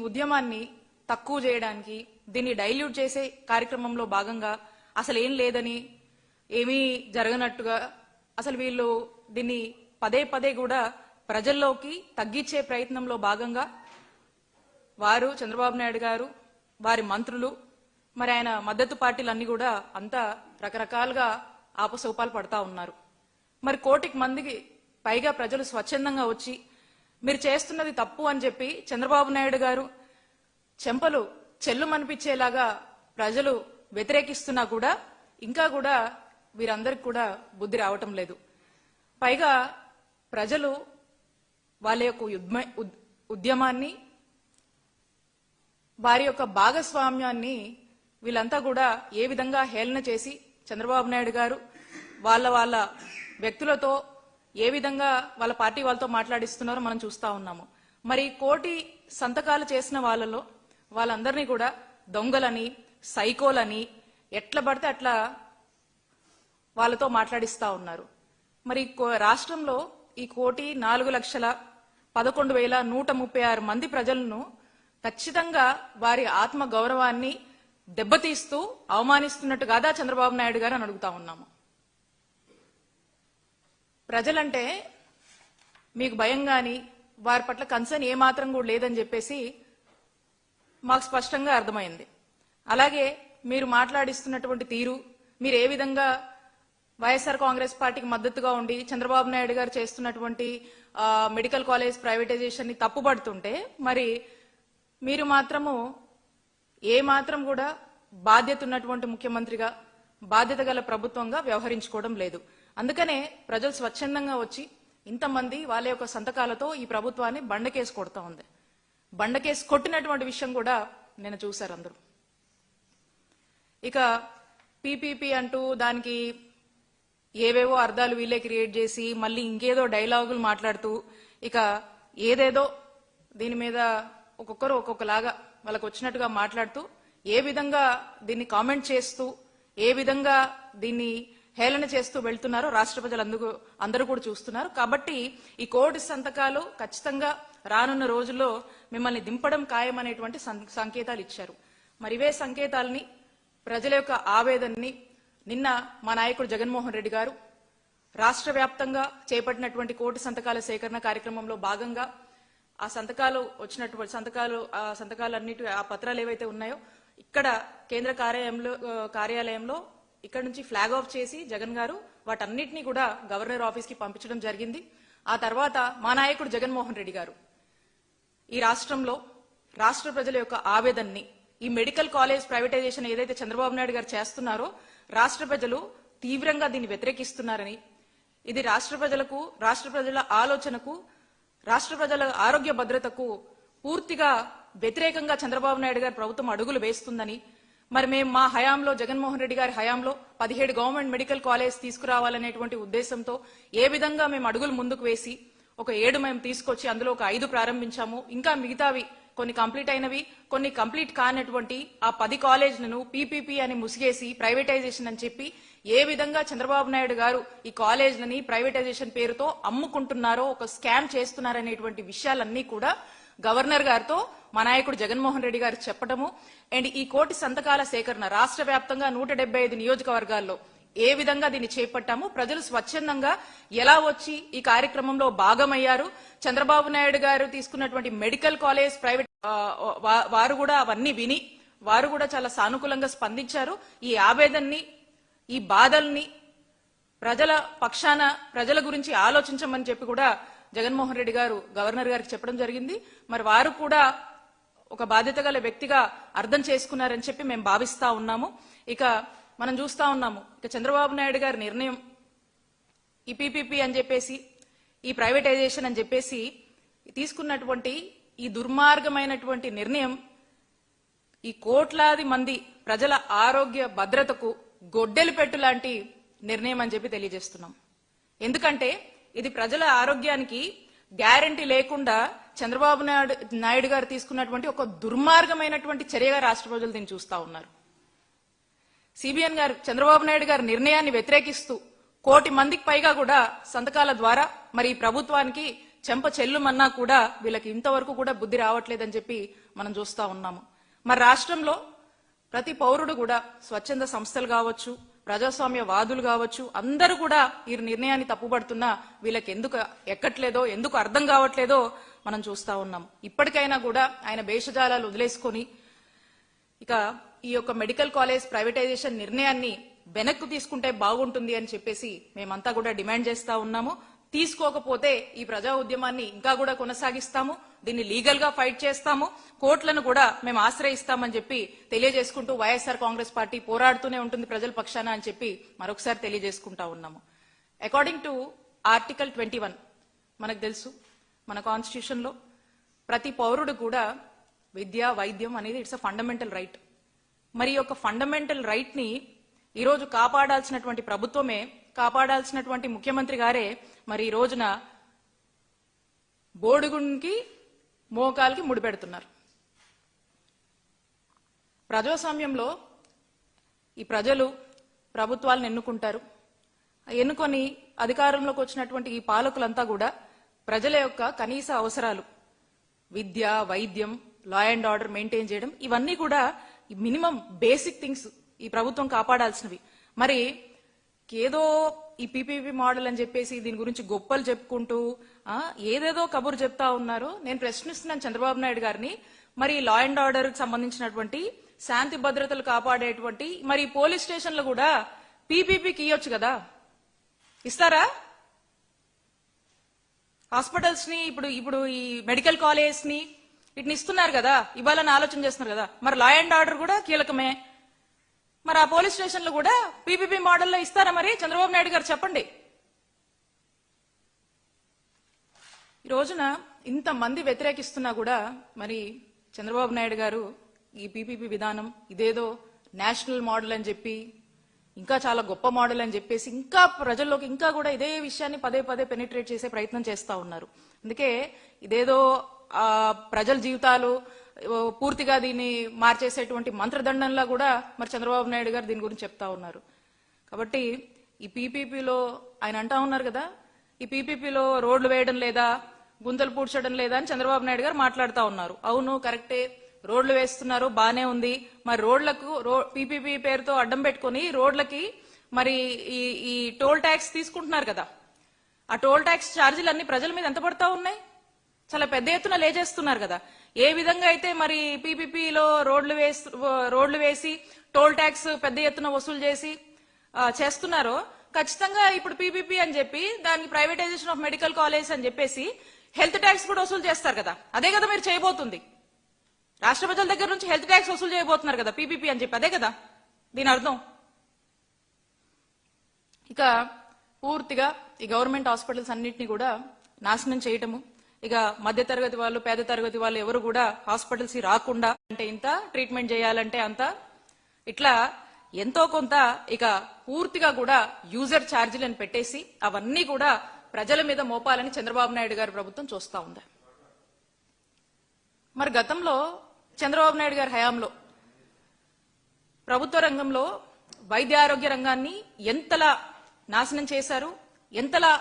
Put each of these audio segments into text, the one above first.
ఉద్యమాన్ని తక్కువ చేయడానికి, దీన్ని డైల్యూట్ చేసే కార్యక్రమంలో భాగంగా అసలు ఏం లేదని, ఏమీ జరగనట్టుగా అసలు వీళ్ళు దీన్ని పదే పదే కూడా ప్రజల్లోకి తగ్గించే ప్రయత్నంలో భాగంగా వారు చంద్రబాబు నాయుడు గారు, వారి మంత్రులు, మరి ఆయన మద్దతు పార్టీలన్నీ కూడా అంతా రకరకాలుగా ఆపసోపాలు పడతా ఉన్నారు. మరి 1 కోటి మందికి పైగా ప్రజలు స్వచ్ఛందంగా వచ్చి మీరు చేస్తున్నది తప్పు అని చెప్పి చంద్రబాబు నాయుడు గారు చెంపలు చెల్లుమనిపించేలాగా ప్రజలు వ్యతిరేకిస్తున్నా కూడా ఇంకా కూడా వీరందరికి కూడా బుద్ధి రావటం లేదు. పైగా ప్రజలు వాళ్ళ యొక్క ఉద్యమాన్ని, వారి యొక్క భాగస్వామ్యాన్ని వీళ్ళంతా కూడా ఏ విధంగా హేళన చేసి చంద్రబాబు నాయుడు గారు వాళ్ళ వ్యక్తులతో ఏ విధంగా వాళ్ళ పార్టీ వాళ్ళతో మాట్లాడిస్తున్నారో మనం చూస్తా ఉన్నాము. మరి 1 కోటి సంతకాలు చేసిన వాళ్ళందరినీ కూడా దొంగలని, సైకోలని ఎట్లా పడితే అట్లా వాళ్ళతో మాట్లాడిస్తా ఉన్నారు. మరి రాష్ట్రంలో ఈ 1,04,11,136 మంది ప్రజలను ఖచ్చితంగా వారి ఆత్మ గౌరవాన్ని దెబ్బతీస్తూ అవమానిస్తున్నట్టు కాదా చంద్రబాబు నాయుడు గారు అని అడుగుతా ఉన్నాము. ప్రజలంటే మీకు భయం గాని, వారి పట్ల కన్సర్న్ ఏమాత్రం కూడా లేదని చెప్పేసి మాకు స్పష్టంగా అర్థమైంది. అలాగే మీరు మాట్లాడిస్తున్నటువంటి తీరు, మీరు ఏ విధంగా వైఎస్ఆర్ కాంగ్రెస్ పార్టీకి మద్దతుగా ఉండి చంద్రబాబు నాయుడు గారు చేస్తున్నటువంటి మెడికల్ కాలేజ్ ప్రైవేటైజేషన్ ని తప్పుపడుతుంటే, మరి మీరు మాత్రము ఏ మాత్రం కూడా బాధ్యత ఉన్నటువంటి ముఖ్యమంత్రిగా, బాధ్యత గల ప్రభుత్వంగా వ్యవహరించుకోవడం లేదు. అందుకనే ప్రజలు స్వచ్ఛందంగా వచ్చి ఇంతమంది వాళ్ళ యొక్క సంతకాలతో ఈ ప్రభుత్వాన్ని బండకేసి కొడతా ఉంది. బండకేసి కొట్టినటువంటి విషయం కూడా నేను చూశారు అందరూ. ఇక పీపీపీ అంటూ దానికి ఏవేవో అర్థాలు వీళ్ళే క్రియేట్ చేసి మళ్ళీ ఇంకేదో డైలాగులు మాట్లాడుతూ ఇక ఏదేదో దీని మీద ఒక్కొక్కరు ఒక్కొక్కలాగా వాళ్ళకు వచ్చినట్టుగా మాట్లాడుతూ ఏ విధంగా దీన్ని కామెంట్ చేస్తూ ఏ విధంగా దీన్ని హేళన చేస్తూ వెళ్తున్నారో రాష్ట్ర ప్రజలు అందరూ కూడా చూస్తున్నారు. కాబట్టి ఈ 1 కోటి సంతకాలు ఖచ్చితంగా రానున్న రోజుల్లో మిమ్మల్ని దింపడం ఖాయమనేటువంటి సంకేతాలు ఇచ్చారు. మరి ఇవే సంకేతాలని, ప్రజల యొక్క ఆవేదనని నిన్న మా నాయకుడు జగన్మోహన్ రెడ్డి గారు రాష్ట్ర వ్యాప్తంగా చేపట్టినటువంటి 1 కోటి సంతకాల సేకరణ కార్యక్రమంలో భాగంగా ఆ సంతకాలు వచ్చినటువంటి సంతకాలన్నిటి ఆ పత్రాలు ఏవైతే ఉన్నాయో ఇక్కడ కేంద్ర కార్యాలయంలో ఇక్కడ నుంచి ఫ్లాగ్ ఆఫ్ చేసి జగన్ గారు వాటన్నిటినీ కూడా గవర్నర్ ఆఫీస్ కి పంపించడం జరిగింది. ఆ తర్వాత మా నాయకుడు జగన్మోహన్ రెడ్డి గారు ఈ రాష్ట్రంలో రాష్ట్ర ప్రజల యొక్క ఆవేదనని, ఈ మెడికల్ కాలేజ్ ప్రైవేటైజేషన్ ఏదైతే చంద్రబాబు నాయుడు గారు చేస్తున్నారో రాష్ట్ర ప్రజలు తీవ్రంగా దీన్ని వ్యతిరేకిస్తున్నారని, ఇది రాష్ట్ర ప్రజలకు, రాష్ట్ర ప్రజల ఆలోచనకు, రాష్ట్ర ప్రజల ఆరోగ్య భద్రతకు పూర్తిగా వ్యతిరేకంగా చంద్రబాబు నాయుడు గారి ప్రభుత్వం అడుగులు వేస్తుందని, మరి మేము మా హయాంలో జగన్మోహన్ రెడ్డి గారి హయాంలో 17 గవర్నమెంట్ మెడికల్ కాలేజ్ తీసుకురావాలనేటువంటి ఉద్దేశంతో ఏ విధంగా మేము అడుగులు ముందుకు వేసి ఒక 7 మేము తీసుకొచ్చి అందులో ఒక 5 ప్రారంభించాము. ఇంకా మిగతావి కొన్ని కంప్లీట్ అయినవి, కొన్ని కంప్లీట్ కానటువంటి ఆ 10 కాలేజీలను పీపీపీ అని ముసిగేసి ప్రైవేటైజేషన్ అని చెప్పి ఏ విధంగా చంద్రబాబు నాయుడు గారు ఈ కాలేజీలని ప్రైవేటైజేషన్ పేరుతో అమ్ముకుంటున్నారో, ఒక స్కామ్ చేస్తున్నారనేటువంటి విషయాలన్నీ కూడా గవర్నర్ గారితో మా నాయకుడు జగన్మోహన్ రెడ్డి గారు చెప్పడము అండ్ ఈ 1 కోటి సంతకాల సేకరణ రాష్ట్ర వ్యాప్తంగా 175 నియోజకవర్గాల్లో ఏ విధంగా దీన్ని చేపట్టాము, ప్రజలు స్వచ్ఛందంగా ఎలా వచ్చి ఈ కార్యక్రమంలో భాగమయ్యారు, చంద్రబాబు నాయుడు గారు తీసుకున్నటువంటి మెడికల్ కాలేజ్ ప్రైవేట్ వారు కూడా అవన్నీ విని వారు కూడా చాలా సానుకూలంగా స్పందించారు. ఈ ఆవేదనని, ఈ బాధల్ని ప్రజల పక్షాన ప్రజల గురించి ఆలోచించమని చెప్పి కూడా జగన్మోహన్ రెడ్డి గారు గవర్నర్ గారికి చెప్పడం జరిగింది. మరి వారు కూడా ఒక బాధ్యత గల వ్యక్తిగా అర్థం చేసుకున్నారని చెప్పి మేము భావిస్తా ఉన్నాము. ఇక మనం చూస్తా ఉన్నాము, ఇక చంద్రబాబు నాయుడు గారి నిర్ణయం ఈ పీపీపీ అని చెప్పేసి, ఈ ప్రైవేటైజేషన్ అని చెప్పేసి తీసుకున్నటువంటి ఈ దుర్మార్గమైనటువంటి నిర్ణయం ఈ కోట్లాది మంది ప్రజల ఆరోగ్య భద్రతకు గొడ్డలి పెట్టు లాంటి నిర్ణయం అని చెప్పి తెలియజేస్తున్నాం. ఎందుకంటే ఇది ప్రజల ఆరోగ్యానికి గ్యారంటీ లేకుండా చంద్రబాబు నాయుడు గారు తీసుకున్నటువంటి ఒక దుర్మార్గమైనటువంటి చర్యగా రాష్ట్ర ప్రజలు దీన్ని చూస్తా ఉన్నారు. సిబిఎన్ గారు చంద్రబాబు నాయుడు గారి నిర్ణయాన్ని వ్యతిరేకిస్తూ 1 కోటి మందికి పైగా కూడా సంతకాల ద్వారా మరి ఈ ప్రభుత్వానికి చెంప చెల్లుమన్నా కూడా వీళ్ళకి ఇంతవరకు కూడా బుద్ధి రావట్లేదని చెప్పి మనం చూస్తా ఉన్నాము. మరి రాష్ట్రంలో ప్రతి పౌరుడు కూడా స్వచ్ఛంద సంస్థలు కావచ్చు, ప్రజాస్వామ్య వాదులు కావచ్చు, అందరూ కూడా ఈ నిర్ణయాన్ని తప్పుపడుతున్నా వీళ్ళకి ఎందుకు ఎక్కట్లేదో, ఎందుకు అర్థం కావట్లేదో మనం చూస్తా ఉన్నాం. ఇప్పటికైనా కూడా ఆయన భేషజాలాలు వదిలేసుకొని ఇక ఈ యొక్క మెడికల్ కాలేజ్ ప్రైవేటైజేషన్ నిర్ణయాన్ని వెనక్కు తీసుకుంటే బాగుంటుంది అని చెప్పేసి మేమంతా కూడా డిమాండ్ చేస్తా ఉన్నాము. తీసుకోకపోతే ఈ ప్రజా ఉద్యమాన్ని ఇంకా కూడా కొనసాగిస్తాము, దీన్ని లీగల్ గా ఫైట్ చేస్తాము, కోర్టులను కూడా మేము ఆశ్రయిస్తామని చెప్పి తెలియజేసుకుంటూ వైఎస్ఆర్ కాంగ్రెస్ పార్టీ పోరాడుతూనే ఉంటుంది ప్రజల పక్షాన అని చెప్పి మరొకసారి తెలియజేసుకుంటా ఉన్నాము. అకార్డింగ్ టు ఆర్టికల్ 21 మనకు తెలుసు, మన కాన్స్టిట్యూషన్ లో ప్రతి పౌరుడు కూడా విద్య, వైద్యం అనేది ఇట్స్ అ ఫండమెంటల్ రైట్. మరి యొక్క ఫండమెంటల్ రైట్ ని ఈరోజు కాపాడాల్సినటువంటి ప్రభుత్వమే, కాపాడాల్సినటువంటి ముఖ్యమంత్రి గారే మరి ఈ రోజున బోడుగుంకి మోకాలకి ముడిపెడుతున్నారు. ప్రజాస్వామ్యంలో ఈ ప్రజలు ప్రభుత్వాలను ఎన్నుకుంటారు. ఎన్నుకొని అధికారంలోకి వచ్చినటువంటి ఈ పాలకులంతా కూడా ప్రజల యొక్క కనీస అవసరాలు విద్య, వైద్యం, లా అండ్ ఆర్డర్ మెయింటైన్ చేయడం, ఇవన్నీ కూడా మినిమం బేసిక్ థింగ్స్ ఈ ప్రభుత్వం కాపాడాల్సినవి. మరి ఏదో ఈ పీపీపీ మోడల్ అని చెప్పేసి దీని గురించి గొప్పలు చెప్పుకుంటూ ఏదేదో కబురు చెప్తా ఉన్నారు. నేను ప్రశ్నిస్తున్నాను చంద్రబాబు నాయుడు గారిని, మరి లా అండ్ ఆర్డర్ కి సంబంధించినటువంటి శాంతి భద్రతలు కాపాడేటువంటి మరి పోలీస్ స్టేషన్లు కూడా పీపీపీకి ఇవ్వచ్చు కదా, ఇస్తారా? హాస్పిటల్స్ ని ఇప్పుడు ఈ మెడికల్ కాలేజ్ ని వీటిని ఇస్తున్నారు కదా, ఇవ్వాలని ఆలోచన చేస్తున్నారు కదా. మరి లా అండ్ ఆర్డర్ కూడా కీలకమే. మరి ఆ పోలీస్ స్టేషన్లు కూడా పీపీపీ మోడల్లో ఇస్తారా? మరి చంద్రబాబు నాయుడు గారు చెప్పండి. ఈ రోజున ఇంతమంది వ్యతిరేకిస్తున్నా కూడా మరి చంద్రబాబు నాయుడు గారు ఈ పీపీపీ విధానం ఇదేదో నేషనల్ మోడల్ అని చెప్పి, ఇంకా చాలా గొప్ప మోడల్ అని చెప్పేసి ఇంకా ప్రజల్లోకి ఇంకా కూడా ఇదే విషయాన్ని పదే పదే పెనిట్రేట్ చేసే ప్రయత్నం చేస్తా ఉన్నారు. అందుకే ఇదేదో ప్రజల జీవితాలు పూర్తిగా దీన్ని మార్చేసేటువంటి మంత్రదండంలా కూడా మరి చంద్రబాబు నాయుడు గారు దీని గురించి చెప్తా ఉన్నారు. కాబట్టి ఈ పీపీపీలో ఆయన అంటా ఉన్నారు కదా, ఈ పీపీపీలో రోడ్లు వేయడం లేదా, గుంతలు పూడ్చడం లేదా అని చంద్రబాబు నాయుడు గారు మాట్లాడుతూ ఉన్నారు. అవును, కరెక్టే, రోడ్లు వేస్తున్నారు, బానే ఉంది. మరి రోడ్లకు పీపీపీ పేరుతో అడ్డం పెట్టుకుని రోడ్లకి మరి ఈ టోల్ ట్యాక్స్ తీసుకుంటున్నారు కదా, ఆ టోల్ ట్యాక్స్ ఛార్జీలు అన్ని ప్రజల మీద ఎంత పడతా ఉన్నాయి? చాలా పెద్ద ఎత్తున లేజేస్తున్నారు కదా. ఏ విధంగా అయితే మరి పీపీపీలో రోడ్లు వేసి టోల్ ట్యాక్స్ పెద్ద ఎత్తున వసూలు చేసి చేస్తున్నారో, ఖచ్చితంగా ఇప్పుడు పీపీపీ అని చెప్పి దానికి ప్రైవేటైజేషన్ ఆఫ్ మెడికల్ కాలేజ్ అని చెప్పేసి హెల్త్ ట్యాక్స్ కూడా వసూలు చేస్తారు కదా. అదే కదా మీరు చేయబోతుంది. రాష్ట్ర ప్రజల దగ్గర నుంచి హెల్త్ ట్యాక్స్ వసూలు చేయబోతున్నారు కదా పీపీపీ అని చెప్పి, అదే కదా దీని అర్థం. ఇక పూర్తిగా ఈ గవర్నమెంట్ హాస్పిటల్స్ అన్నింటినీ కూడా నాశనం చేయటము, ఇక మధ్య తరగతి వాళ్ళు, పేద తరగతి వాళ్ళు ఎవరు కూడా హాస్పిటల్స్ రాకుండా, అంటే ఇంత ట్రీట్మెంట్ చేయాలంటే అంత, ఇట్లా ఎంతో కొంత ఇక పూర్తిగా కూడా యూజర్ ఛార్జీలను పెట్టేసి అవన్నీ కూడా ప్రజల మీద మోపాలని చంద్రబాబు నాయుడు గారి ప్రభుత్వం చూస్తా ఉంది. మరి గతంలో చంద్రబాబు నాయుడు గారి హయాంలో ప్రభుత్వ రంగంలో వైద్య ఆరోగ్య రంగాన్ని ఎంతలా నాశనం చేశారు, ఎంతలా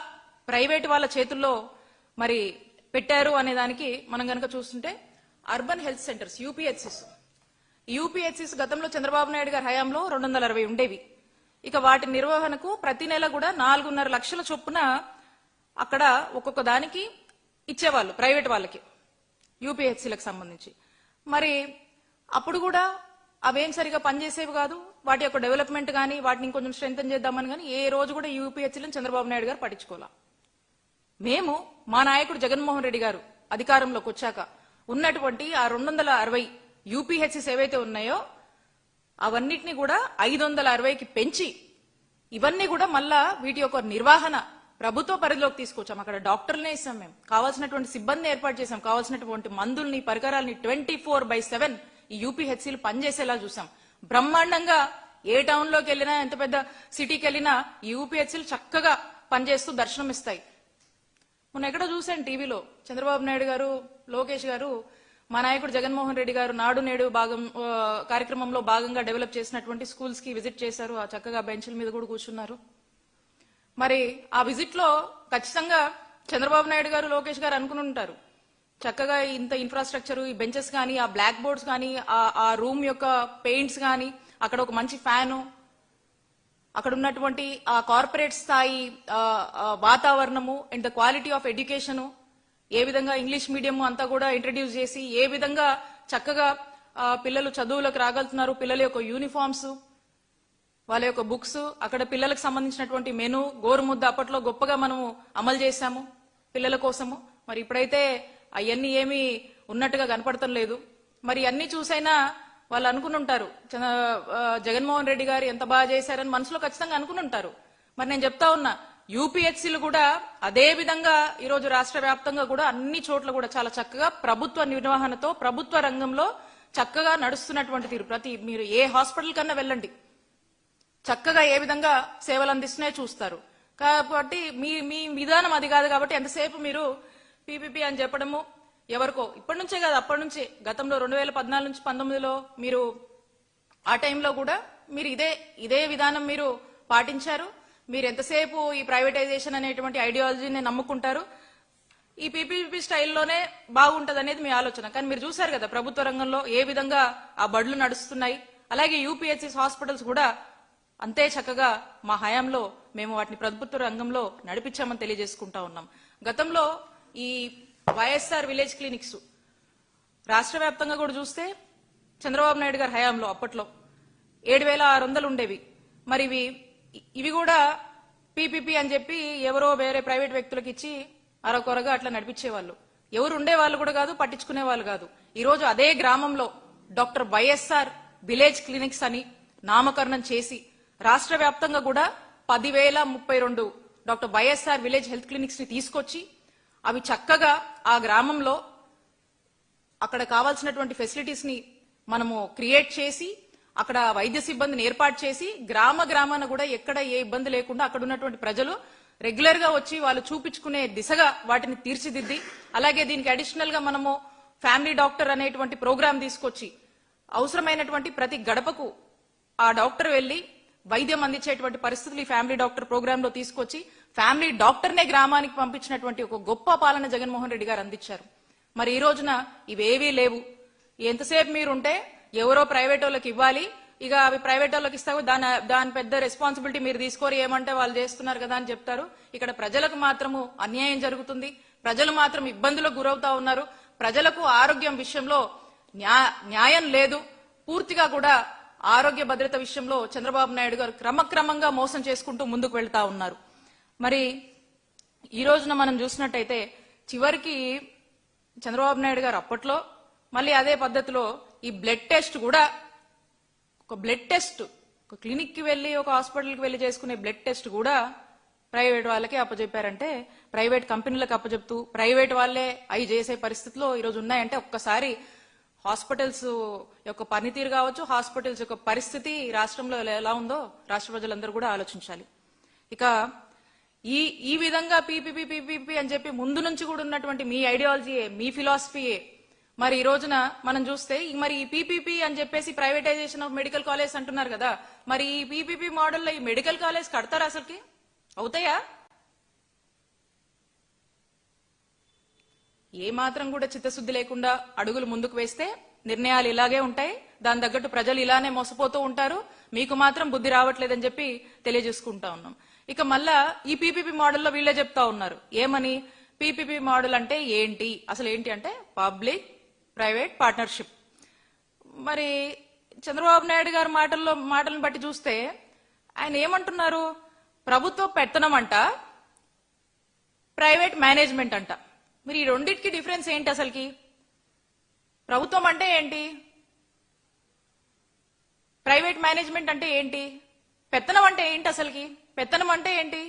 ప్రైవేటు వాళ్ళ చేతుల్లో మరి పెట్టారు అనే దానికి మనం గనక చూస్తుంటే అర్బన్ హెల్త్ సెంటర్స్ యూపీహెచ్సిస్ గతంలో చంద్రబాబు నాయుడు గారి హయాంలో 260 ఉండేవి. ఇక వాటి నిర్వహణకు ప్రతి నెల కూడా 4.5 లక్షల చొప్పున అక్కడ ఒక్కొక్క దానికి ఇచ్చేవాళ్ళు ప్రైవేట్ వాళ్ళకి, యూపీహెచ్సీలకు సంబంధించి. మరి అప్పుడు కూడా అవేం సరిగా పనిచేసేవి కాదు. వాటి యొక్క డెవలప్మెంట్ కానీ వాటిని కొంచెం స్ట్రెంథన్ చేద్దామని కానీ ఏ రోజు కూడా యూపీహెచ్సీలను చంద్రబాబు నాయుడు గారు పట్టించుకోవాలా. మేము మా నాయకుడు జగన్మోహన్ రెడ్డి గారు అధికారంలోకి వచ్చాక ఉన్నటువంటి ఆ 260 యూపీహెచ్సీస్ ఏవైతే ఉన్నాయో అవన్నిటిని కూడా 560కి పెంచి ఇవన్నీ కూడా మళ్ళా వీటి యొక్క నిర్వహణ ప్రభుత్వ పరిధిలోకి తీసుకొచ్చాం. అక్కడ డాక్టర్లనే ఇస్తాం, మేము కావాల్సినటువంటి సిబ్బందిని ఏర్పాటు చేశాం, కావాల్సినటువంటి మందుల్ని, పరికరాలని 24/7 ఈ యూపీహెచ్సీలు పనిచేసేలా చూసాం. బ్రహ్మాండంగా ఏ టౌన్ లోకి వెళ్ళినా, ఎంత పెద్ద సిటీకి వెళ్ళినా ఈ యూపీహెచ్సీలు చక్కగా పనిచేస్తూ దర్శనం ఇస్తాయి. మొన్న ఎక్కడో చూశాను టీవీలో, చంద్రబాబు నాయుడు గారు, లోకేష్ గారు, మా నాయకుడు జగన్మోహన్ రెడ్డి గారు నాడు నేడు కార్యక్రమంలో భాగంగా డెవలప్ చేసినటువంటి స్కూల్స్ కి విజిట్ చేశారు. ఆ చక్కగా బెంచ్ల మీద కూడా కూర్చున్నారు. మరి ఆ విజిట్ లో ఖచ్చితంగా చంద్రబాబు నాయుడు గారు లోకేష్ గారు అనుకుని ఉంటారు చక్కగా ఇంత ఇన్ఫ్రాస్ట్రక్చర్, ఈ బెంచెస్ కానీ, ఆ బ్లాక్ బోర్డ్స్ కానీ, ఆ రూమ్ యొక్క పెయింట్స్ కానీ, అక్కడ ఒక మంచి ఫ్యాను, అక్కడ ఉన్నటువంటి ఆ కార్పొరేట్ స్థాయి వాతావరణము and the quality of education, ఏ విధంగా ఇంగ్లీష్ మీడియం అంతా కూడా ఇంట్రడ్యూస్ చేసి ఏ విధంగా చక్కగా పిల్లలు చదువులకు రాగలుగుతున్నారు, పిల్లల యొక్క యూనిఫామ్స్, వాళ్ళ యొక్క బుక్స్, అక్కడ పిల్లలకు సంబంధించినటువంటి మెను, గోరుముద్ద అప్పట్లో గొప్పగా మనము అమలు చేశాము పిల్లల కోసము. మరి ఇప్పుడైతే అవన్నీ ఏమీ ఉన్నట్టుగా కనపడటం లేదు. మరి అన్ని చూసైనా వాళ్ళు అనుకుని ఉంటారు జగన్మోహన్ రెడ్డి గారు ఎంత బాగా చేశారని మనసులో ఖచ్చితంగా అనుకుని ఉంటారు. మరి నేను చెప్తా ఉన్నా, యూపీహెచ్సీలు కూడా అదే విధంగా ఈరోజు రాష్ట్ర వ్యాప్తంగా కూడా అన్ని చోట్ల కూడా చాలా చక్కగా ప్రభుత్వ నిర్వహణతో ప్రభుత్వ రంగంలో చక్కగా నడుస్తున్నటువంటి తీరు. మీరు ఏ హాస్పిటల్ కన్నా వెళ్ళండి, చక్కగా ఏ విధంగా సేవలు అందిస్తున్నాయో చూస్తారు. కాబట్టి మీ విధానం అది కాదు. కాబట్టి ఎంతసేపు మీరు పీపీపీ అని చెప్పడము ఎవరికో, ఇప్పటి నుంచే కాదు అప్పటి నుంచే, గతంలో 2014 నుంచి 19లో మీరు ఆ టైంలో కూడా మీరు ఇదే విధానం మీరు పాటించారు. మీరు ఎంతసేపు ఈ ప్రైవేటైజేషన్ అనేటువంటి ఐడియాలజీని నమ్ముకుంటారు. ఈ పీపీపీ స్టైల్లోనే బాగుంటది అనేది మీ ఆలోచన. కానీ మీరు చూశారు కదా ప్రభుత్వ రంగంలో ఏ విధంగా ఆ బడులు నడుస్తున్నాయి. అలాగే యూపీహెచ్సీ హాస్పిటల్స్ కూడా అంతే చక్కగా మా హయాంలో మేము వాటిని ప్రభుత్వ రంగంలో నడిపించామని తెలియజేసుకుంటా ఉన్నాం. గతంలో ఈ వైఎస్ఆర్ విలేజ్ క్లినిక్స్ రాష్ట్ర వ్యాప్తంగా కూడా చూస్తే చంద్రబాబు నాయుడు గారి హయాంలో అప్పట్లో 7,600 ఉండేవి. మరి ఇవి కూడా పీపీపీ అని చెప్పి ఎవరో వేరే ప్రైవేట్ వ్యక్తులకు ఇచ్చి అరకొరగా అట్లా నడిపించేవాళ్ళు. ఎవరు ఉండేవాళ్ళు కూడా కాదు, పట్టించుకునే వాళ్ళు కాదు. ఈ రోజు అదే గ్రామంలో డాక్టర్ వైఎస్ఆర్ విలేజ్ క్లినిక్స్ అని నామకరణం చేసి రాష్ట్ర వ్యాప్తంగా కూడా 10,032 doctor YSR village health clinics ని తీసుకొచ్చి అవి చక్కగా ఆ గ్రామంలో అక్కడ కావాల్సినటువంటి ఫెసిలిటీస్ ని మనము క్రియేట్ చేసి అక్కడ వైద్య సిబ్బందిని ఏర్పాటు చేసి గ్రామాన కూడా ఎక్కడ ఏ ఇబ్బంది లేకుండా అక్కడ ఉన్నటువంటి ప్రజలు రెగ్యులర్ గా వచ్చి వాళ్ళు చూపించుకునే దిశగా వాటిని తీర్చిదిద్ది, అలాగే దీనికి అడిషనల్ గా మనము ఫ్యామిలీ డాక్టర్ అనేటువంటి ప్రోగ్రాం తీసుకొచ్చి అవసరమైనటువంటి ప్రతి గడపకు ఆ డాక్టర్ వెళ్లి వైద్యం అందించేటువంటి పరిస్థితులు ఈ ఫ్యామిలీ డాక్టర్ ప్రోగ్రామ్ లో తీసుకొచ్చి ఫ్యామిలీ డాక్టర్నే గ్రామానికి పంపించినటువంటి ఒక గొప్ప పాలన జగన్మోహన్ రెడ్డి గారు అందించారు. మరి ఈ రోజున ఇవేవీ లేవు. ఎంతసేపు మీరుంటే ఎవరో ప్రైవేట్ వాళ్ళకి ఇవ్వాలి, ఇక అవి ప్రైవేట్ వాళ్ళకి ఇస్తావు, దాని పెద్ద రెస్పాన్సిబిలిటీ మీరు తీసుకోరు, ఏమంటే వాళ్ళు చేస్తున్నారు కదా అని చెప్తారు. ఇక్కడ ప్రజలకు మాత్రము అన్యాయం జరుగుతుంది, ప్రజలు మాత్రం ఇబ్బందులకు గురవుతా ఉన్నారు. ప్రజలకు ఆరోగ్యం విషయంలో న్యాయం లేదు. పూర్తిగా కూడా ఆరోగ్య భద్రత విషయంలో చంద్రబాబు నాయుడు గారు క్రమక్రమంగా మోసం చేసుకుంటూ ముందుకు వెళ్తా ఉన్నారు. మరి ఈ రోజున మనం చూసినట్టయితే చివరికి చంద్రబాబు నాయుడు గారు అప్పట్లో మళ్ళీ అదే పద్ధతిలో ఈ బ్లడ్ టెస్ట్ కూడా, ఒక క్లినిక్ కి వెళ్లి ఒక హాస్పిటల్కి వెళ్లి చేసుకునే బ్లడ్ టెస్ట్ కూడా ప్రైవేట్ వాళ్ళకి అప్పచెప్పారంటే, ప్రైవేట్ కంపెనీలకు అప్పచెప్తూ ప్రైవేట్ వాళ్ళే అవి చేసే పరిస్థితిలో ఈరోజు ఉన్నాయంటే ఒక్కసారి హాస్పిటల్స్ యొక్క పనితీరు కావచ్చు, హాస్పిటల్స్ యొక్క పరిస్థితి రాష్ట్రంలో ఎలా ఉందో రాష్ట్ర ప్రజలందరూ కూడా ఆలోచించాలి. ఇక ఈ విధంగా పీపీపీ అని చెప్పి ముందు నుంచి కూడా ఉన్నటువంటి మీ ఐడియాలజీయే, మీ ఫిలాసఫీయే మరి ఈ రోజున మనం చూస్తే మరి ఈ పీపీపీ అని చెప్పేసి ప్రైవేటైజేషన్ ఆఫ్ మెడికల్ కాలేజ్ అంటున్నారు కదా, మరి ఈ పీపీపీ మోడల్లో ఈ మెడికల్ కాలేజ్ కడతారా? అసలుకి అవుతాయా? ఏ మాత్రం కూడా చిత్తశుద్ధి లేకుండా అడుగులు ముందుకు వేస్తే నిర్ణయాలు ఇలాగే ఉంటాయి, దాని తగ్గట్టు ప్రజలు ఇలానే మోసపోతూ ఉంటారు, మీకు మాత్రం బుద్ధి రావట్లేదని చెప్పి తెలియజేసుకుంటా ఉన్నాం. ఇక మళ్ళా ఈ పీపీపీ మోడల్లో వీళ్ళే చెప్తా ఉన్నారు ఏమని, పీపీపీ మోడల్ అంటే ఏంటి, అసలు ఏంటి అంటే పబ్లిక్ ప్రైవేట్ పార్ట్నర్షిప్. మరి చంద్రబాబు నాయుడు గారి మాటలను బట్టి చూస్తే ఆయన ఏమంటున్నారు, ప్రభుత్వ పెత్తనం అంట, ప్రైవేట్ మేనేజ్మెంట్ అంట. మరి ఈ రెండింటికి డిఫరెన్స్ ఏంటి అసలుకి? ప్రభుత్వం అంటే ఏంటి, ప్రైవేట్ మేనేజ్మెంట్ అంటే ఏంటి, పెత్తనం అంటే ఏంటి? అసలుకి పెత్తనం అంటే ఏంటి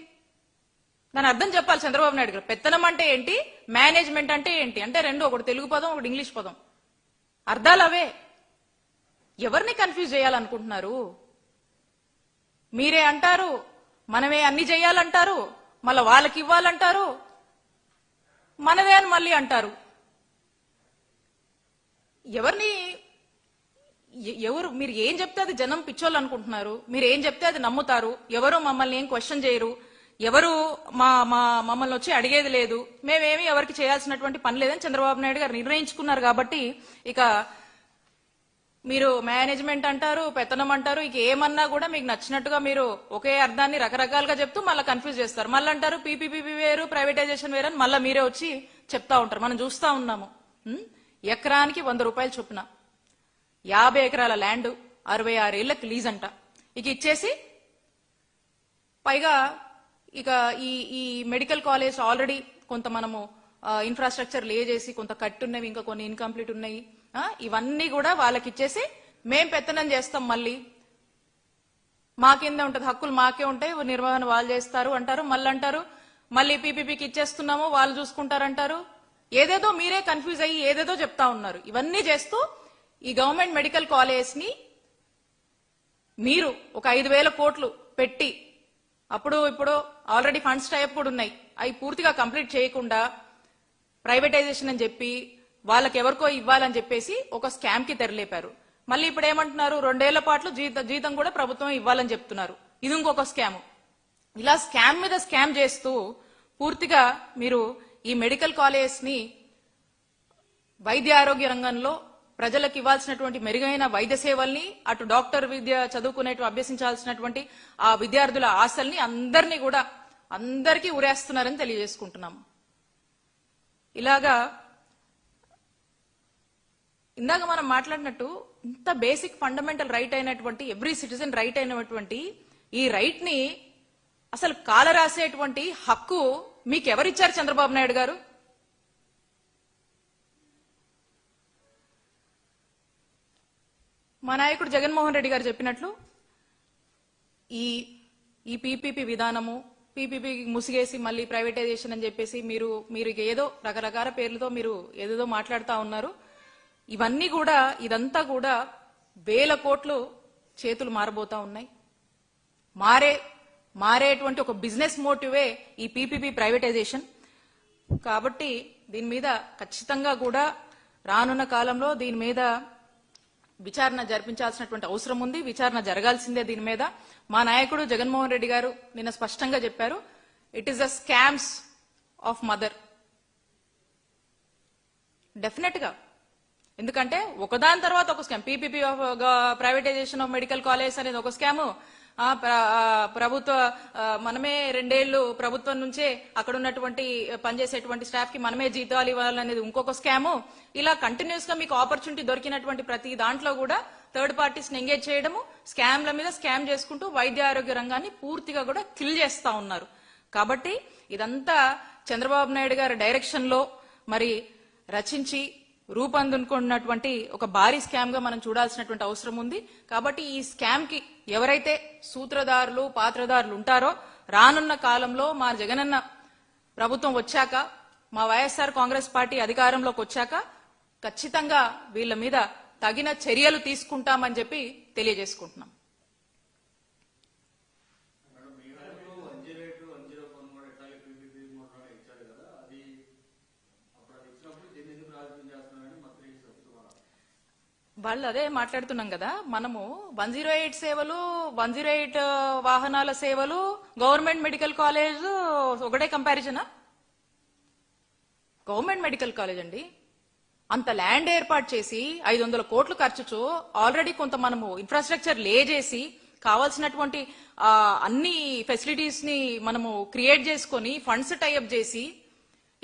దాని అర్థం చెప్పాలి చంద్రబాబు నాయుడు గారు. పెత్తనం అంటే ఏంటి, మేనేజ్మెంట్ అంటే ఏంటి అంటే రెండు, ఒకటి తెలుగు పదం, ఒకటి ఇంగ్లీష్ పదం, అర్థాలు అవే. ఎవరిని కన్ఫ్యూజ్ చేయాలనుకుంటున్నారు? మీరే అంటారు మనమే అన్ని చేయాలంటారు, మళ్ళీ వాళ్ళకి ఇవ్వాలంటారు, మనదే అని మళ్ళీ అంటారు. ఎవరు మీరు ఏం చెప్తే అది జనం పిచ్చోళ్ళు అనుకుంటున్నారు, మీరు ఏం చెప్తే అది నమ్ముతారు, ఎవరు మమ్మల్ని ఏం క్వశ్చన్ చేయరు. ఎవరు మమ్మల్ని వచ్చి అడిగేది లేదు, మేమేమి ఎవరికి చేయాల్సినటువంటి పని లేదని చంద్రబాబు నాయుడు గారు నిర్ణయించుకున్నారు. కాబట్టి ఇక మీరు మేనేజ్మెంట్ అంటారు, పెత్తనం అంటారు, ఇక ఏమన్నా కూడా మీకు నచ్చినట్టుగా మీరు ఒకే అర్థాన్ని రకరకాలుగా చెప్తూ మళ్ళీ కన్ఫ్యూజ్ చేస్తారు. మళ్ళీ అంటారు పీపీపీ వేరు, ప్రైవేటైజేషన్ వేరు అని మళ్ళీ మీరే వచ్చి చెప్తా ఉంటారు. మనం చూస్తా ఉన్నాము. ఎకరానికి 100 రూపాయలు చొప్పున 50 ఎకరాల ల్యాండ్ 66 ఏళ్లకు లీజ్ అంట. ఇక ఇచ్చేసి పైగా ఇక ఈ మెడికల్ కాలేజ్ ఆల్రెడీ కొంత మనము ఇన్ఫ్రాస్ట్రక్చర్ లే చేసి కొంత కట్టున్నవి, ఇంకా కొన్ని ఇన్కంప్లీట్ ఉన్నాయి. ఇవన్నీ కూడా వాళ్ళకి ఇచ్చేసి మేం పెత్తనం చేస్తాం, మళ్ళీ మా కింద ఉంటది, హక్కులు మాకే ఉంటాయి, నిర్వహణ వాళ్ళు చేస్తారు అంటారు. మళ్ళీ అంటారు మళ్ళీ పీపీపీకి ఇచ్చేస్తున్నాము వాళ్ళు చూసుకుంటారంటారు. ఏదేదో మీరే కన్ఫ్యూజ్ అయ్యి ఏదేదో చెప్తా ఉన్నారు. ఇవన్నీ చేస్తూ ఈ గవర్నమెంట్ మెడికల్ కాలేజ్ ని మీరు ఒక 5,000 కోట్లు పెట్టి, అప్పుడు ఇప్పుడు ఆల్రెడీ ఫండ్స్ టైప్ కూడా ఉన్నాయి, అవి పూర్తిగా కంప్లీట్ చేయకుండా ప్రైవేటైజేషన్ అని చెప్పి వాళ్ళకి ఎవరికో ఇవ్వాలని చెప్పేసి ఒక స్కామ్ కి తెరలేపారు. మళ్ళీ ఇప్పుడు ఏమంటున్నారు, 2 ఏళ్ల పాటు జీతం కూడా ప్రభుత్వం ఇవ్వాలని చెప్తున్నారు. ఇది ఇంకొక స్కామ్. ఇలా స్కామ్ మీద స్కామ్ చేస్తూ పూర్తిగా మీరు ఈ మెడికల్ కాలేజ్ ని వైద్య ఆరోగ్య రంగంలో ప్రజలకు ఇవ్వాల్సినటువంటి మెరుగైన వైద్య సేవల్ని, అటు డాక్టర్ విద్య చదువుకునేటు అభ్యసించాల్సినటువంటి ఆ విద్యార్థుల ఆశల్ని అందరికీ ఉరేస్తున్నారని తెలియజేసుకుంటున్నాము. ఇలాగా ఇందాక మనం మాట్లాడినట్టు ఇంత బేసిక్ ఫండమెంటల్ రైట్ అయినటువంటి, ఎవ్రీ సిటిజన్ రైట్ అయినటువంటి ఈ రైట్ ని అసలు కాలరాసేటువంటి హక్కు మీకెవరిచ్చారు చంద్రబాబు నాయుడు గారు? మా నాయకుడు జగన్మోహన్ రెడ్డి గారు చెప్పినట్లు ఈ పీపీపీ విధానము, పీపీపీ ముసిగేసి మళ్ళీ ప్రైవేటైజేషన్ అని చెప్పేసి మీరు ఏదో రకరకాల పేర్లతో మీరు ఏదేదో మాట్లాడుతూ ఉన్నారు. ఇవన్నీ కూడా, ఇదంతా కూడా 1,000 కోట్లు చేతులు మారబోతా ఉన్నాయి. మారేటువంటి ఒక బిజినెస్ మోటివే ఈ పీపీపీ ప్రైవేటైజేషన్. కాబట్టి దీని మీద ఖచ్చితంగా కూడా రానున్న కాలంలో దీని మీద విచారణ జరిపించాల్సినటువంటి అవసరం ఉంది. విచారణ జరగాల్సిందే దీని మీద. మా నాయకుడు జగన్మోహన్ రెడ్డి గారు నిన్న స్పష్టంగా చెప్పారు, it is the scams of mother. Definite గా, ఎందుకంటే ఒకదాని తర్వాత ఒక scam. PPP privatisation of medical college అనేది ఒక స్కాము, ప్రభుత్వ మనమే 2 ఏళ్లు ప్రభుత్వం నుంచే అక్కడ ఉన్నటువంటి పనిచేసేటువంటి స్టాఫ్ కి మనమే జీతాలు ఇవ్వాలనేది ఇంకొక స్కాము. ఇలా కంటిన్యూస్ గా మీకు ఆపర్చునిటీ దొరికినటువంటి ప్రతి దాంట్లో కూడా థర్డ్ పార్టీస్ ని ఎంగేజ్ చేయడము, స్కామ్ల మీద స్కామ్ చేసుకుంటూ వైద్య ఆరోగ్య రంగాన్ని పూర్తిగా కూడా కిల్ చేస్తా ఉన్నారు. కాబట్టి ఇదంతా చంద్రబాబు నాయుడు గారి డైరెక్షన్ లో మరి రచించి రూపొందుకున్నటువంటి ఒక భారీ స్కామ్ గా మనం చూడాల్సినటువంటి అవసరం ఉంది. కాబట్టి ఈ స్కామ్ కి ఎవరైతే సూత్రధారులు, పాత్రధారులు ఉంటారో రానున్న కాలంలో మా జగనన్న ప్రభుత్వం వచ్చాక, మా వైఎస్ఆర్ కాంగ్రెస్ పార్టీ అధికారంలోకి వచ్చాక ఖచ్చితంగా వీళ్ళ మీద తగిన చర్యలు తీసుకుంటామని చెప్పి తెలియజేసుకుంటున్నాం. వాళ్ళు అదే మాట్లాడుతున్నాం కదా, మనము 108 సేవలు, 108 వాహనాల సేవలు, గవర్నమెంట్ మెడికల్ కాలేజ్ ఒకటే కంపారిజనా? గవర్నమెంట్ మెడికల్ కాలేజ్ అండి, అంత ల్యాండ్ ఏర్పాటు చేసి 500 కోట్లు ఖర్చుతో ఆల్రెడీ కొంత మనము ఇన్ఫ్రాస్ట్రక్చర్ లే చేసి కావాల్సినటువంటి అన్ని ఫెసిలిటీస్ ని మనము క్రియేట్ చేసుకుని ఫండ్స్ టైఅప్ చేసి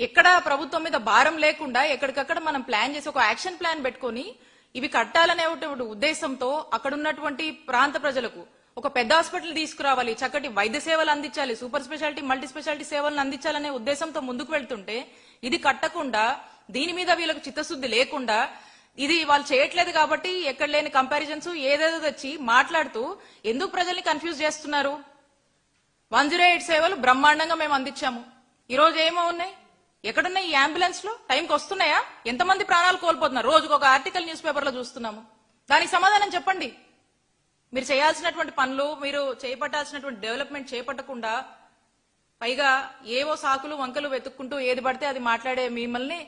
ఎక్కడ ప్రభుత్వం మీద భారం లేకుండా ఎక్కడికక్కడ మనం ప్లాన్ చేసి ఒక యాక్షన్ ప్లాన్ పెట్టుకుని ఇవి కట్టాలనే ఉద్దేశంతో అక్కడ ఉన్నటువంటి ప్రాంత ప్రజలకు ఒక పెద్ద హాస్పిటల్ తీసుకురావాలి, చక్కటి వైద్య సేవలు అందించాలి, సూపర్ స్పెషాలిటీ, మల్టీ స్పెషాలిటీ సేవలను అందించాలనే ఉద్దేశంతో ముందుకు వెళ్తుంటే ఇది కట్టకుండా, దీని మీద వీళ్ళకు చిత్తశుద్ధి లేకుండా, ఇది వాళ్ళు చేయట్లేదు కాబట్టి ఎక్కడ లేని కంపారిజన్స్ ఏదేదో తెచ్చి మాట్లాడుతూ ఎందుకు ప్రజల్ని కన్ఫ్యూజ్ చేస్తున్నారు? 108 సేవలు బ్రహ్మాండంగా మేము అందించాము. ఈ రోజు ఏమో ఉన్నాయి, ఎక్కడున్నాయి ఈ అంబులెన్స్ లో? టైంకి వస్తున్నాయా? ఎంతమంది ప్రాణాలు కోల్పోతున్నారు? రోజుకు ఒక ఆర్టికల్ న్యూస్ పేపర్ లో చూస్తున్నాము. దానికి సమాధానం చెప్పండి. మీరు చేయాల్సినటువంటి పనులు, మీరు చేపట్టాల్సినటువంటి డెవలప్మెంట్ చేపట్టకుండా పైగా ఏవో సాకులు వంకలు వెతుక్కుంటూ ఏది పడితే అది మాట్లాడే మిమ్మల్ని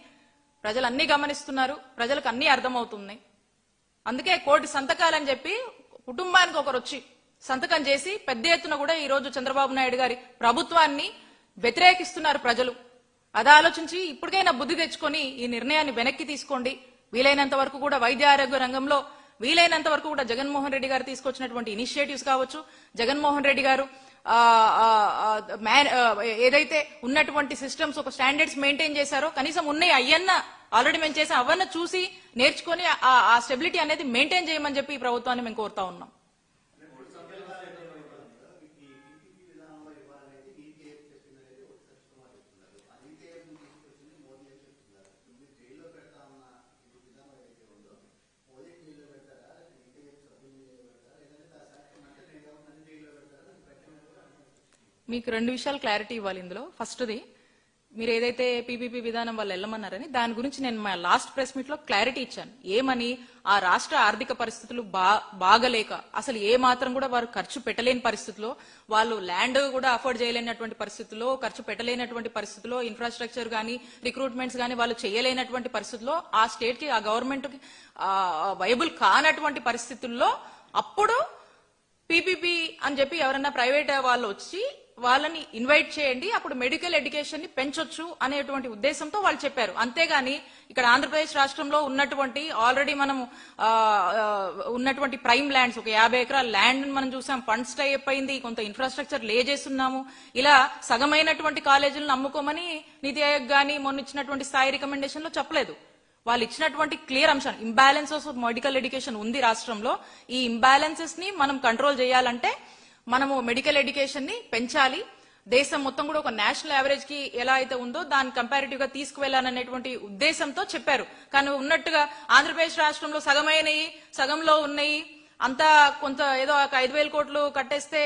ప్రజలు అన్ని గమనిస్తున్నారు, ప్రజలకు అన్ని అర్థమవుతున్నాయి. అందుకే 1,000 సంతకాలని చెప్పి కుటుంబానికి ఒకరు వచ్చి సంతకం చేసి పెద్ద ఎత్తున కూడా ఈ రోజు చంద్రబాబు నాయుడు గారి ప్రభుత్వాన్ని వ్యతిరేకిస్తున్నారు ప్రజలు. అది ఆలోచించి ఇప్పటికైనా బుద్ధి తెచ్చుకొని ఈ నిర్ణయాన్ని వెనక్కి తీసుకోండి. వీలైనంత వరకు కూడా వైద్య ఆరోగ్య రంగంలో వీలైనంత వరకు కూడా జగన్మోహన్ రెడ్డి గారు తీసుకొచ్చినటువంటి ఇనిషియేటివ్స్ కావచ్చు, జగన్మోహన్ రెడ్డి గారు ఏదైతే ఉన్నటువంటి సిస్టమ్స్ ఒక స్టాండర్డ్స్ మెయింటైన్ చేశారో కనీసం ఉన్నాయి అయ్యన్న ఆల్రెడీ మేము చేసాం అవన్న చూసి నేర్చుకొని ఆ స్టెబిలిటీ అనేది మెయింటైన్ చేయమని చెప్పి ఈ ప్రభుత్వాన్ని మేము కోరుతా ఉన్నాం. మీకు రెండు విషయాలు క్లారిటీ ఇవ్వాలి ఇందులో. ఫస్ట్ది, మీరు ఏదైతే పీపీపీ విధానం వాళ్ళు వెళ్ళమన్నారని దాని గురించి నేను మా లాస్ట్ ప్రెస్ మీట్ లో క్లారిటీ ఇచ్చాను. ఏమని, ఆ రాష్ట్ర ఆర్థిక పరిస్థితులు బాగలేక అసలు ఏ మాత్రం కూడా వారు ఖర్చు పెట్టలేని పరిస్థితుల్లో, వాళ్ళు ల్యాండ్ కూడా అఫోర్డ్ చేయలేనటువంటి పరిస్థితుల్లో, ఖర్చు పెట్టలేనటువంటి పరిస్థితుల్లో, ఇన్ఫ్రాస్ట్రక్చర్ గానీ రిక్రూట్మెంట్స్ గానీ వాళ్ళు చేయలేనటువంటి పరిస్థితుల్లో, ఆ స్టేట్ కి ఆ గవర్నమెంట్ కి వైబుల్ కానటువంటి పరిస్థితుల్లో అప్పుడు పీపీపీ అని చెప్పి ఎవరన్నా ప్రైవేట్ వాళ్ళు వచ్చి వాళ్ళని ఇన్వైట్ చేయండి, అప్పుడు మెడికల్ ఎడ్యుకేషన్ ని పెంచొచ్చు అనేటువంటి ఉద్దేశంతో వాళ్ళు చెప్పారు. అంతేగాని ఇక్కడ ఆంధ్రప్రదేశ్ రాష్ట్రంలో ఉన్నటువంటి ఆల్రెడీ మనం ఉన్నటువంటి ప్రైమ్ ల్యాండ్స్ ఒక 50 ఎకరాల ల్యాండ్ మనం చూసాం, ఫండ్స్ టైప్ అయింది, కొంత ఇన్ఫ్రాస్ట్రక్చర్ లే చేస్తున్నాము. ఇలా సగమైనటువంటి కాలేజీలను అమ్ముకోమని నీతి ఆయోగ్ గానీ మొన్న ఇచ్చినటువంటి స్థాయి రికమెండేషన్ లో చెప్పలేదు. వాళ్ళు ఇచ్చినటువంటి క్లియర్ అంశం ఇంబ్యాలెన్సెస్ ఆఫ్ మెడికల్ ఎడ్యుకేషన్ ఉంది రాష్ట్రంలో. ఈ ఇంబ్యాలెన్సెస్ ని మనం కంట్రోల్ చేయాలంటే మనము మెడికల్ ఎడ్యుకేషన్ ని పెంచాలి. దేశం మొత్తం కూడా ఒక నేషనల్ యావరేజ్ కి ఎలా అయితే ఉందో దాని కంపారిటివ్ గా తీసుకువెళ్లాలనేటువంటి ఉద్దేశంతో చెప్పారు. కానీ ఉన్నట్టుగా ఆంధ్రప్రదేశ్ రాష్ట్రంలో సగమైనవి, సగంలో ఉన్నాయి, అంతా కొంత ఏదో 5,000 కోట్లు కట్టేస్తే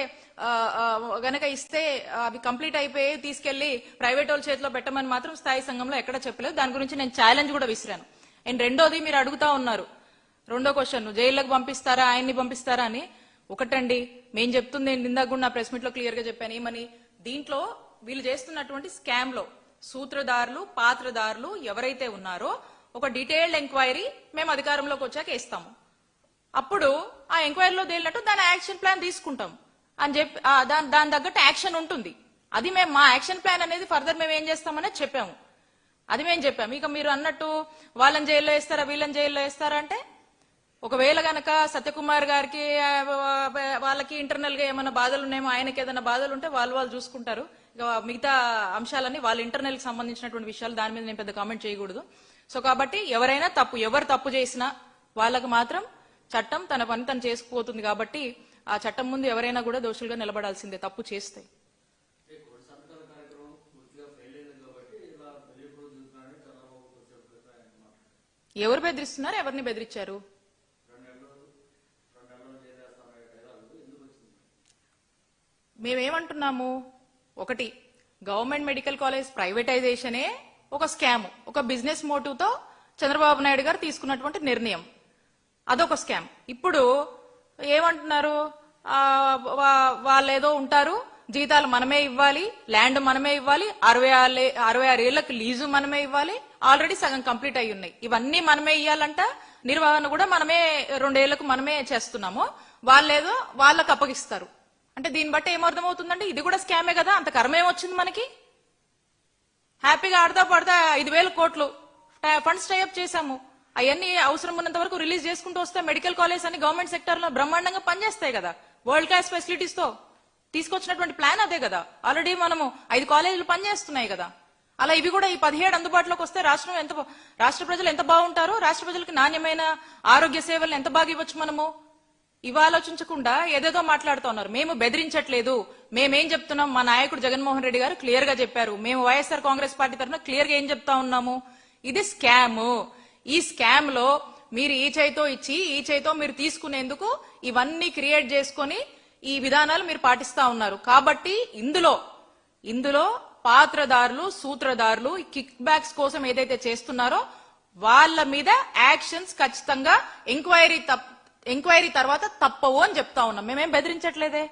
గనక ఇస్తే అవి కంప్లీట్ అయిపోయి తీసుకెళ్లి ప్రైవేట్ వాళ్ళ చేతిలో పెట్టమని మాత్రం స్థాయి సంఘంలో ఎక్కడ చెప్పలేదు. దాని గురించి నేను ఛాలెంజ్ కూడా విసిరాను. అండ్ రెండోది, మీరు అడుగుతా ఉన్నారు రెండో క్వశ్చన్, జైల్లోకి పంపిస్తారా ఆయన్ని పంపిస్తారా అని. ఒకటండి, మేము చెప్తుంది నేను ఇందాక కూడా నా ప్రెస్ మీట్ లో క్లియర్ గా చెప్పాను. ఏమని, దీంట్లో వీళ్ళు చేస్తున్నటువంటి స్కామ్ లో సూత్రధారులు పాత్రధారులు ఎవరైతే ఉన్నారో ఒక డీటెయిల్డ్ ఎంక్వైరీ మేము అధికారంలోకి వచ్చాక ఇస్తాము. అప్పుడు ఆ ఎంక్వైరీలో తేలినట్టు దాని యాక్షన్ ప్లాన్ తీసుకుంటాం అని చెప్పి దాని తగ్గట్టు యాక్షన్ ఉంటుంది. అది మేము మా యాక్షన్ ప్లాన్ అనేది ఫర్దర్ మేము ఏం చేస్తామనేది చెప్పాము. అది మేము చెప్పాము. ఇక మీరు అన్నట్టు వాళ్ళని జైల్లో వేస్తారా వీళ్ళని జైల్లో వేస్తారా అంటే, ఒకవేళ గనక సత్యకుమార్ గారికి వాళ్ళకి ఇంటర్నల్ గా ఏమైనా బాధలు ఉన్నాయేమో, ఆయనకి ఏదైనా బాధలు ఉంటే వాళ్ళు చూసుకుంటారు. ఇక మిగతా అంశాలన్నీ వాళ్ళ ఇంటర్నల్ కి సంబంధించినటువంటి విషయాలు, దాని మీద నేను పెద్ద కామెంట్ చేయకూడదు. సో కాబట్టి ఎవరైనా ఎవరు తప్పు చేసినా వాళ్ళకు మాత్రం చట్టం తన పని తను చేసుకుపోతుంది. కాబట్టి ఆ చట్టం ముందు ఎవరైనా కూడా దోషులుగా నిలబడాల్సిందే తప్పు చేస్తే. ఎవరు బెదిరిస్తున్నారు, ఎవరిని బెదిరించారు? మేమేమంటున్నాము, ఒకటి, గవర్నమెంట్ మెడికల్ కాలేజ్ ప్రైవేటైజేషనే ఒక స్కామ్, ఒక బిజినెస్ మోటివ్ తో చంద్రబాబు నాయుడు గారు తీసుకున్నటువంటి నిర్ణయం, అదొక స్కామ్. ఇప్పుడు ఏమంటున్నారు, వాళ్ళేదో ఉంటారు, జీతాలు మనమే ఇవ్వాలి, ల్యాండ్ మనమే ఇవ్వాలి, 66 ఏళ్లకు లీజు మనమే ఇవ్వాలి, ఆల్రెడీ సగం కంప్లీట్ అయి ఉన్నాయి, ఇవన్నీ మనమే ఇవ్వాలంట, నిర్వహణ కూడా మనమే 2 ఏళ్లకు మనమే చేస్తున్నాము, వాళ్ళేదో వాళ్ళకు అప్పగిస్తారు. అంటే దీన్ని బట్టి ఏమర్థమవుతుందంటే ఇది కూడా స్కామే కదా, అంత కర్మేమొచ్చింది మనకి. హ్యాపీగా ఆడతా పడతా 5,000 కోట్లు ఫండ్స్ టైఅప్ చేశాము, అవన్నీ అవసరం ఉన్నంత వరకు రిలీజ్ చేసుకుంటూ వస్తే మెడికల్ కాలేజ్ అని గవర్నమెంట్ సెక్టర్ లో బ్రహ్మాండంగా పనిచేస్తాయి కదా, వరల్డ్ క్లాస్ ఫెసిలిటీస్ తో తీసుకొచ్చినటువంటి ప్లాన్ అదే కదా. ఆల్రెడీ మనము 5 కాలేజీలు పనిచేస్తున్నాయి కదా. అలా ఇవి కూడా ఈ 17 అందుబాటులోకి వస్తే రాష్ట్ర ప్రజలు ఎంత బాగుంటారో, రాష్ట్ర ప్రజలకు నాణ్యమైన ఆరోగ్య సేవలను ఎంత బాగా ఇవ్వచ్చు మనము. ఇవి ఆలోచించకుండా ఏదేదో మాట్లాడుతూ ఉన్నారు. మేము బెదిరించట్లేదు, మేమేం చెప్తున్నాం, మా నాయకుడు జగన్మోహన్ రెడ్డి గారు క్లియర్ గా చెప్పారు. మేము వైఎస్ఆర్ కాంగ్రెస్ పార్టీ తరఫున క్లియర్ గా ఏం చెప్తా ఉన్నాము, ఇది స్కామ్. ఈ స్కామ్ లో మీరు ఈ చేయితో ఇచ్చి ఈ చేయితో మీరు తీసుకునేందుకు ఇవన్నీ క్రియేట్ చేసుకుని ఈ విధానాలు మీరు పాటిస్తా ఉన్నారు. కాబట్టి ఇందులో పాత్రదారులు సూత్రధారులు కిక్ బ్యాక్స్ కోసం ఏదైతే చేస్తున్నారో వాళ్ళ మీద యాక్షన్స్ ఖచ్చితంగా ఎంక్వైరీ తర్వాత తప్పవు అని చెప్తా ఉన్నాం. మేమేం బెదిరించట్లేదే.